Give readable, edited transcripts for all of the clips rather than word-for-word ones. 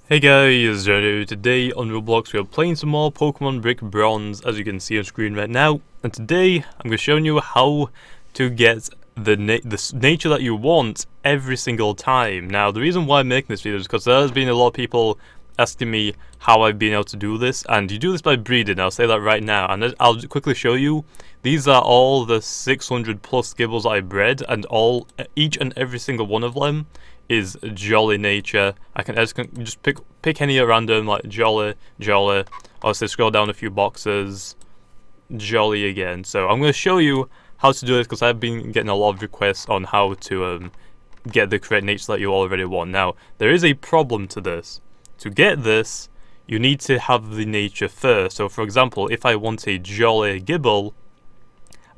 Hey guys, today on Roblox we are playing some more Pokemon Brick Bronze, as you can see on screen right now. And today I'm going to show you how to get the nature that you want every single time. Now the reason why I'm making this video is because there has been a lot of people asking me how I've been able to do this, and you do this by breeding. I'll say that right now, and I'll quickly show you. These are all the 600 plus Gibbles I bred, and each and every single one of them is Jolly nature. I can just pick any at random, like Jolly, or say scroll down a few boxes, Jolly again. So I'm going to show you how to do this because I've been getting a lot of requests on how to get the correct nature that you already want. Now there is a problem to this. To get this, you need to have the nature first. So for example, if I want a Jolly Gibble,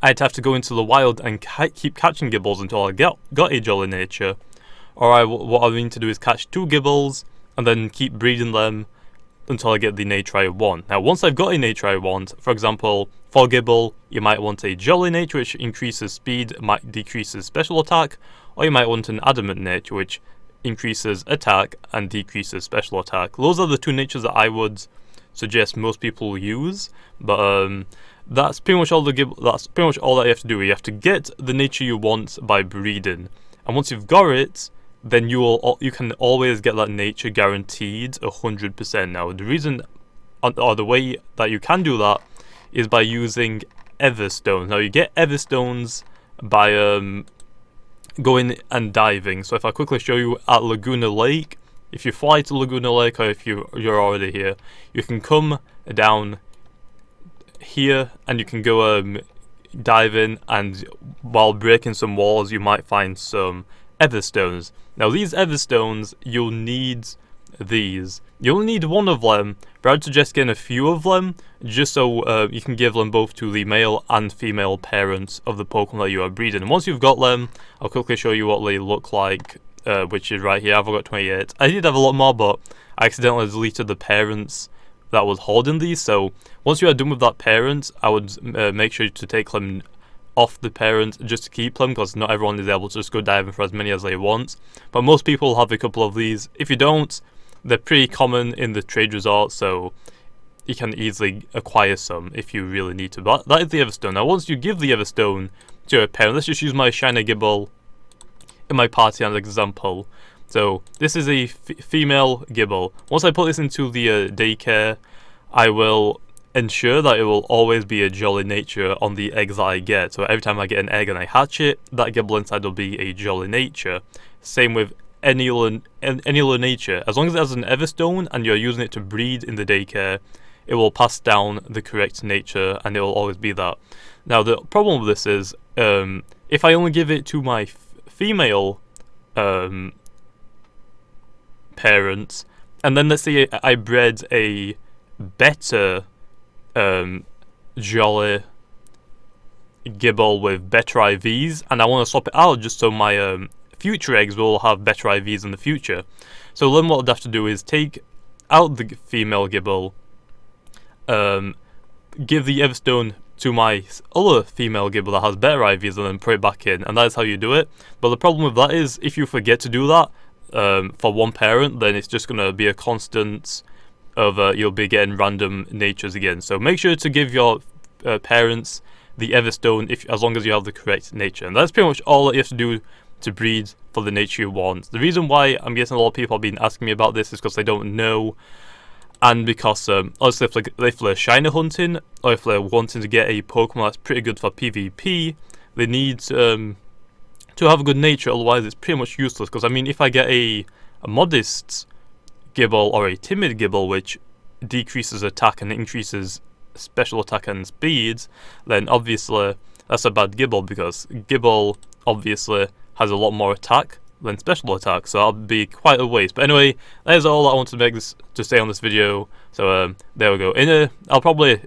I'd have to go into the wild and keep catching Gibbles until I got a Jolly nature. Or what I need to do is catch 2 Gibbles and then keep breeding them until I get the nature I want. Now once I've got a nature I want, for example, for Gibble, you might want a Jolly nature which increases speed, decreases special attack, or you might want an Adamant nature which increases attack and decreases special attack. Those are the 2 natures that I would suggest most people use, but that's pretty much all that you have to do. You have to get the nature you want by breeding, and once you've got it, then you can always get that nature guaranteed 100%. Now the reason, or the way that you can do that, is by using Everstones. Now you get Everstones by going and diving. So if I quickly show you at Laguna Lake, if you fly to Laguna Lake, or if you're already here, you can come down here and you can go diving, and while breaking some walls you might find some Everstones. Now these Everstones, you'll need these. You only need one of them, but I'd suggest getting a few of them, just so you can give them both to the male and female parents of the Pokemon that you are breeding. And once you've got them, I'll quickly show you what they look like, which is right here. I've got 28. I did have a lot more, but I accidentally deleted the parents that was holding these. So once you are done with that parent, I would make sure to take them off the parent just to keep them, because not everyone is able to just go diving for as many as they want. But most people have a couple of these. If you don't, they're pretty common in the trade resort, so you can easily acquire some if you really need to. But that is the Everstone. Now once you give the Everstone to a parent, let's just use my Shiny Gibble in my party as an example. So this is a female Gibble. Once I put this into the daycare, I will ensure that it will always be a Jolly nature on the eggs that I get. So every time I get an egg and I hatch it, that Gibble inside will be a Jolly nature. Same with any other nature. As long as it has an Everstone and you're using it to breed in the daycare, it will pass down the correct nature and it will always be that. Now the problem with this is, if I only give it to my female parents, and then let's say I bred a better Jolly Gibble with better IVs, and I want to swap it out just so my future eggs will have better IVs in the future. So then what I'd have to do is take out the female Gibble, give the Everstone to my other female Gibble that has better IVs, and then put it back in, and that is how you do it. But the problem with that is, if you forget to do that for one parent, then it's just going to be a constant of you'll be getting random natures again. So make sure to give your parents the Everstone as long as you have the correct nature. And that's pretty much all that you have to do to breed for the nature you want. The reason why I'm guessing a lot of people have been asking me about this is because they don't know, and because honestly, if they're shiny hunting, or if they're wanting to get a Pokemon that's pretty good for PvP, they need to have a good nature, otherwise it's pretty much useless. Because I mean, if I get a modest Gibble or a timid Gibble which decreases attack and increases special attack and speed, then obviously that's a bad Gibble, because Gibble obviously has a lot more attack than special attack, so that'll be quite a waste. But anyway, that is all I want to say on this video. So there we go. I'll probably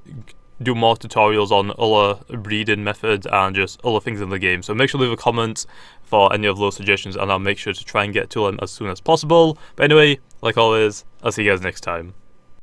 do more tutorials on other breeding methods and just other things in the game. So make sure to leave a comment for any of those suggestions, and I'll make sure to try and get to them as soon as possible. But anyway, like always, I'll see you guys next time.